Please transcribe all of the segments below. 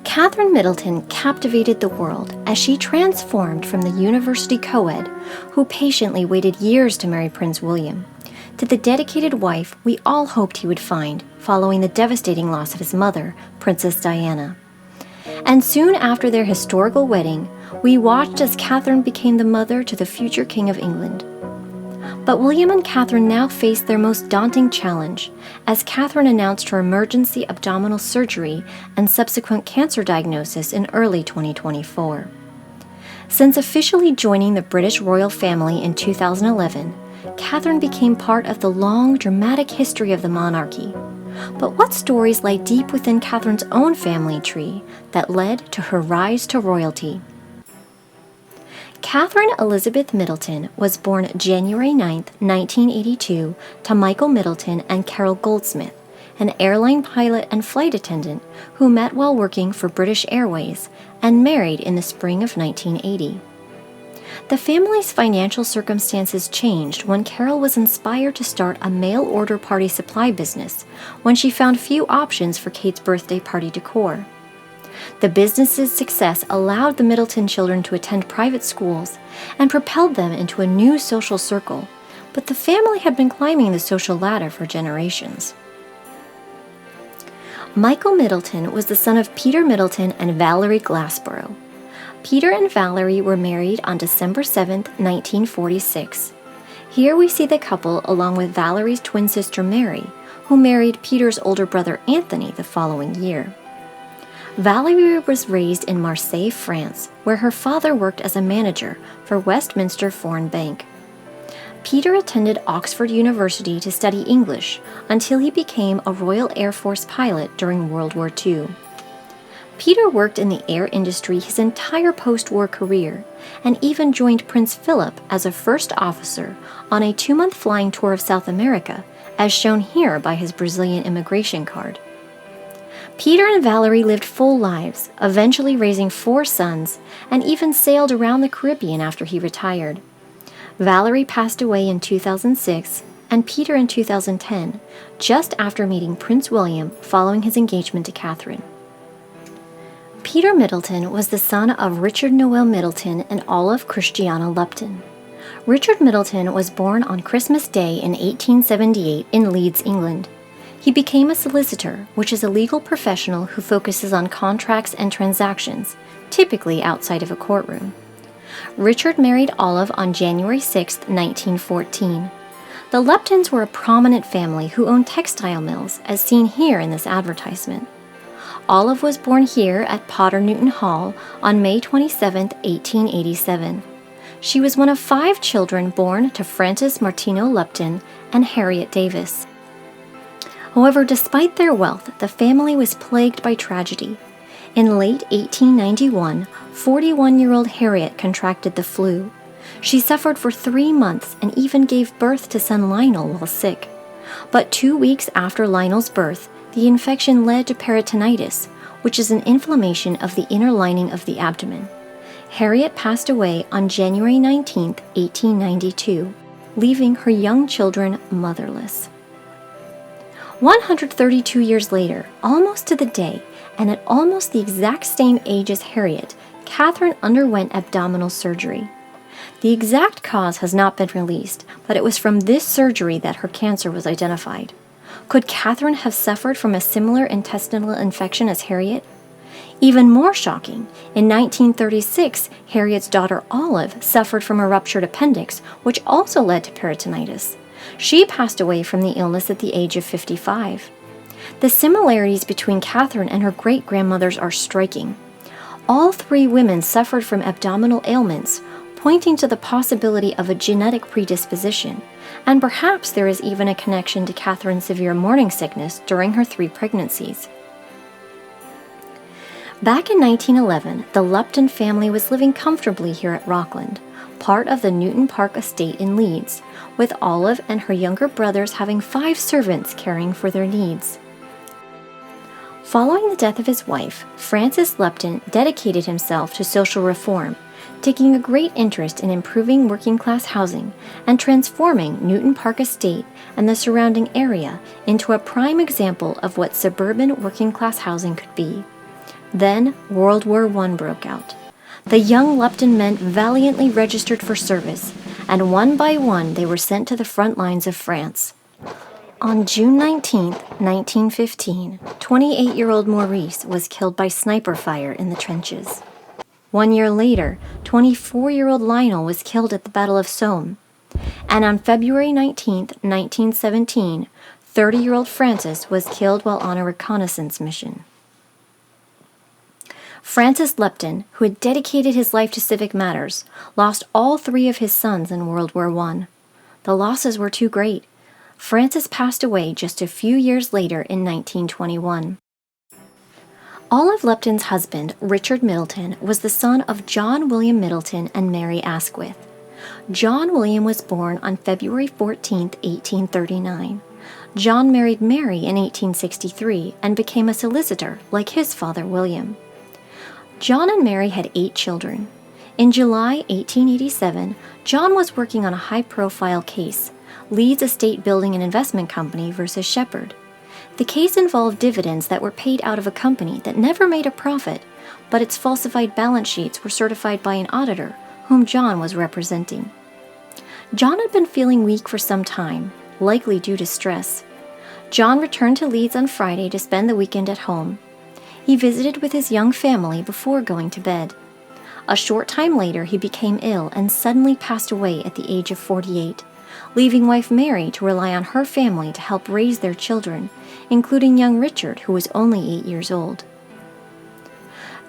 Catherine Middleton captivated the world as she transformed from the university co-ed, who patiently waited years to marry Prince William, to the dedicated wife we all hoped he would find following the devastating loss of his mother, Princess Diana. And soon after their historical wedding, we watched as Catherine became the mother to the future King of England. But William and Catherine now faced their most daunting challenge, as Catherine announced her emergency abdominal surgery and subsequent cancer diagnosis in early 2024. Since officially joining the British royal family in 2011, Catherine became part of the long, dramatic history of the monarchy. But what stories lie deep within Catherine's own family tree that led to her rise to royalty? Catherine Elizabeth Middleton was born January 9, 1982, to Michael Middleton and Carol Goldsmith, an airline pilot and flight attendant who met while working for British Airways and married in the spring of 1980. The family's financial circumstances changed when Carol was inspired to start a mail-order party supply business when she found few options for Kate's birthday party decor. The business's success allowed the Middleton children to attend private schools and propelled them into a new social circle, but the family had been climbing the social ladder for generations. Michael Middleton was the son of Peter Middleton and Valerie Glassborough. Peter and Valerie were married on December 7, 1946. Here we see the couple along with Valerie's twin sister Mary, who married Peter's older brother Anthony the following year. Valerie was raised in Marseille, France, where her father worked as a manager for Westminster Foreign Bank. Peter attended Oxford University to study English until he became a Royal Air Force pilot during World War II. Peter worked in the air industry his entire post-war career and even joined Prince Philip as a first officer on a 2-month flying tour of South America, as shown here by his Brazilian immigration card. Peter and Valerie lived full lives, eventually raising 4 sons, and even sailed around the Caribbean after he retired. Valerie passed away in 2006, and Peter in 2010, just after meeting Prince William following his engagement to Catherine. Peter Middleton was the son of Richard Noel Middleton and Olive Christiana Lupton. Richard Middleton was born on Christmas Day in 1878 in Leeds, England. He became a solicitor, which is a legal professional who focuses on contracts and transactions, typically outside of a courtroom. Richard married Olive on January 6, 1914. The Luptons were a prominent family who owned textile mills, as seen here in this advertisement. Olive was born here at Potter Newton Hall on May 27, 1887. She was one of 5 children born to Francis Martineau Lupton and Harriet Davis. However, despite their wealth, the family was plagued by tragedy. In late 1891, 41-year-old Harriet contracted the flu. She suffered for 3 months and even gave birth to son Lionel while sick. But 2 weeks after Lionel's birth, the infection led to peritonitis, which is an inflammation of the inner lining of the abdomen. Harriet passed away on January 19, 1892, leaving her young children motherless. 132 years later, almost to the day, and at almost the exact same age as Harriet, Catherine underwent abdominal surgery. The exact cause has not been released, but it was from this surgery that her cancer was identified. Could Catherine have suffered from a similar intestinal infection as Harriet? Even more shocking, in 1936, Harriet's daughter Olive suffered from a ruptured appendix, which also led to peritonitis. She passed away from the illness at the age of 55. The similarities between Catherine and her great-grandmothers are striking. All 3 women suffered from abdominal ailments, pointing to the possibility of a genetic predisposition, and perhaps there is even a connection to Catherine's severe morning sickness during her 3 pregnancies. Back in 1911, the Lupton family was living comfortably here at Rockland, part of the Newton Park estate in Leeds, with Olive and her younger brothers having 5 servants caring for their needs. Following the death of his wife, Francis Lupton dedicated himself to social reform, taking a great interest in improving working-class housing and transforming Newton Park Estate and the surrounding area into a prime example of what suburban working-class housing could be. Then World War I broke out. The young Lupton men valiantly registered for service, and one by one they were sent to the front lines of France. On June 19, 1915, 28-year-old Maurice was killed by sniper fire in the trenches. 1 year later, 24-year-old Lionel was killed at the Battle of Somme. And on February 19, 1917, 30-year-old Francis was killed while on a reconnaissance mission. Francis Lupton, who had dedicated his life to civic matters, lost all 3 of his sons in World War I. The losses were too great. Francis passed away just a few years later in 1921. Olive Lupton's husband, Richard Middleton, was the son of John William Middleton and Mary Asquith. John William was born on February 14, 1839. John married Mary in 1863 and became a solicitor like his father William. John and Mary had 8 children. In July 1887, John was working on a high-profile case, Leeds Estate Building and Investment Company versus Shepherd. The case involved dividends that were paid out of a company that never made a profit, but its falsified balance sheets were certified by an auditor, whom John was representing. John had been feeling weak for some time, likely due to stress. John returned to Leeds on Friday to spend the weekend at home. He visited with his young family before going to bed. A short time later, he became ill and suddenly passed away at the age of 48, leaving wife Mary to rely on her family to help raise their children, including young Richard, who was only 8 years old.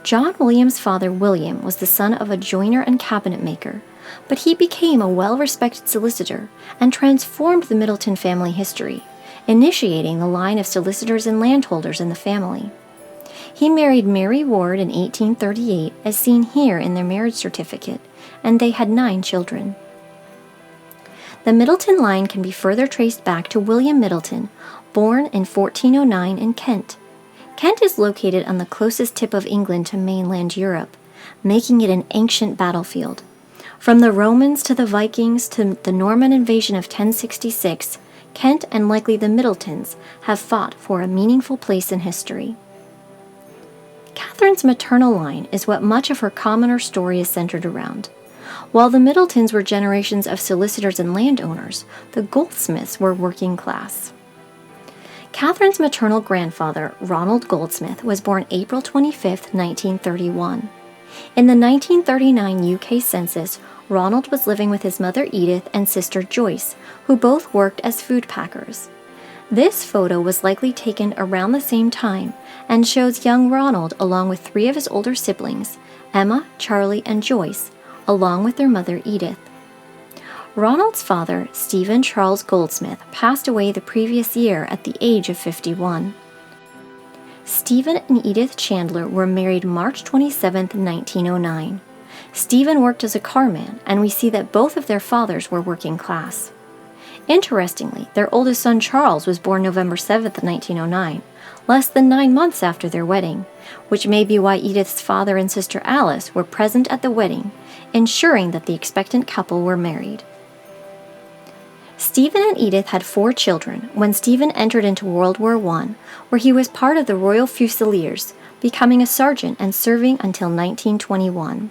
John William's father, William, was the son of a joiner and cabinet maker, but he became a well-respected solicitor and transformed the Middleton family history, initiating the line of solicitors and landholders in the family. He married Mary Ward in 1838, as seen here in their marriage certificate, and they had 9 children. The Middleton line can be further traced back to William Middleton, born in 1409 in Kent. Kent is located on the closest tip of England to mainland Europe, making it an ancient battlefield. From the Romans to the Vikings to the Norman invasion of 1066, Kent and likely the Middletons have fought for a meaningful place in history. Catherine's maternal line is what much of her commoner story is centered around. While the Middletons were generations of solicitors and landowners, the Goldsmiths were working class. Catherine's maternal grandfather, Ronald Goldsmith, was born April 25, 1931. In the 1939 UK census, Ronald was living with his mother Edith and sister Joyce, who both worked as food packers. This photo was likely taken around the same time and shows young Ronald along with 3 of his older siblings, Emma, Charlie, and Joyce, along with their mother Edith. Ronald's father, Stephen Charles Goldsmith, passed away the previous year at the age of 51. Stephen and Edith Chandler were married March 27, 1909. Stephen worked as a carman, and we see that both of their fathers were working class. Interestingly, their oldest son Charles was born November 7, 1909, less than 9 months after their wedding, which may be why Edith's father and sister Alice were present at the wedding, ensuring that the expectant couple were married. Stephen and Edith had 4 children when Stephen entered into World War I, where he was part of the Royal Fusiliers, becoming a sergeant and serving until 1921.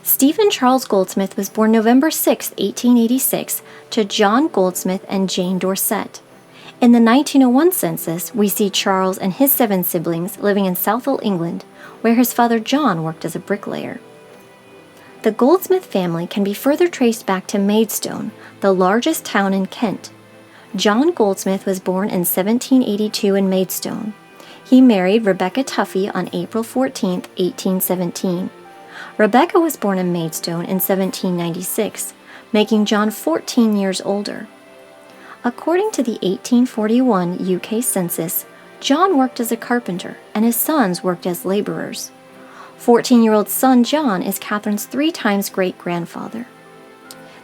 Stephen Charles Goldsmith was born November 6, 1886, to John Goldsmith and Jane Dorset. In the 1901 census, we see Charles and his 7 siblings living in Southall, England, where his father John worked as a bricklayer. The Goldsmith family can be further traced back to Maidstone, the largest town in Kent. John Goldsmith was born in 1782 in Maidstone. He married Rebecca Tuffy on April 14, 1817. Rebecca was born in Maidstone in 1796, making John 14 years older. According to the 1841 UK census, John worked as a carpenter and his sons worked as laborers. 14-year-old son John is Catherine's 3 times great-grandfather.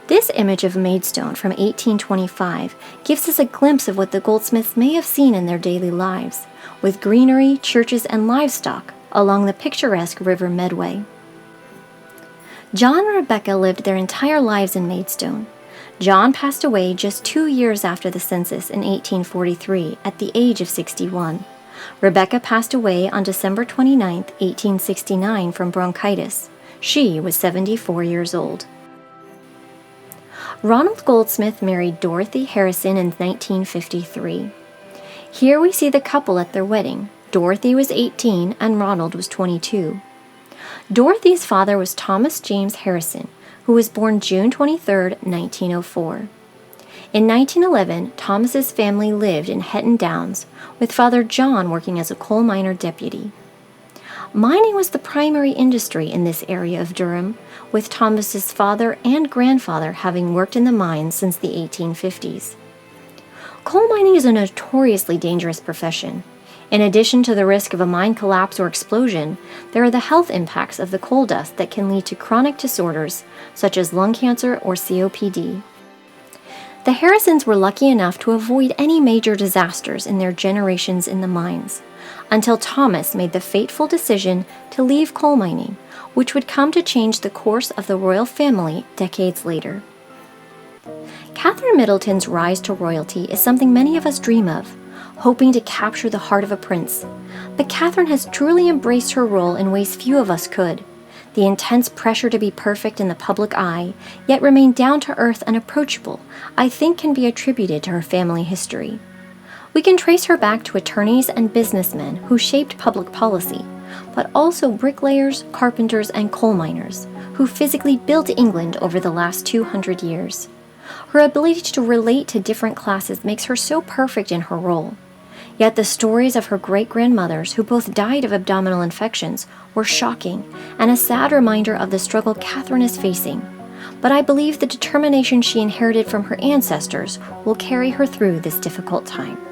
This image of Maidstone from 1825 gives us a glimpse of what the Goldsmiths may have seen in their daily lives, with greenery, churches, and livestock along the picturesque River Medway. John and Rebecca lived their entire lives in Maidstone. John passed away just 2 years after the census in 1843 at the age of 61. Rebecca passed away on December 29, 1869 from bronchitis. She was 74 years old. Ronald Goldsmith married Dorothy Harrison in 1953. Here we see the couple at their wedding. Dorothy was 18 and Ronald was 22. Dorothy's father was Thomas James Harrison, who was born June 23, 1904. In 1911, Thomas's family lived in Hetton Downs, with Father John working as a coal miner deputy. Mining was the primary industry in this area of Durham, with Thomas's father and grandfather having worked in the mines since the 1850s. Coal mining is a notoriously dangerous profession. In addition to the risk of a mine collapse or explosion, there are the health impacts of the coal dust that can lead to chronic disorders such as lung cancer or COPD. The Harrisons were lucky enough to avoid any major disasters in their generations in the mines, until Thomas made the fateful decision to leave coal mining, which would come to change the course of the royal family decades later. Catherine Middleton's rise to royalty is something many of us dream of, hoping to capture the heart of a prince. But Catherine has truly embraced her role in ways few of us could. The intense pressure to be perfect in the public eye, yet remain down-to-earth and approachable, I think can be attributed to her family history. We can trace her back to attorneys and businessmen who shaped public policy, but also bricklayers, carpenters, and coal miners, who physically built England over the last 200 years. Her ability to relate to different classes makes her so perfect in her role. Yet the stories of her great-grandmothers, who both died of abdominal infections, were shocking and a sad reminder of the struggle Catherine is facing. But I believe the determination she inherited from her ancestors will carry her through this difficult time.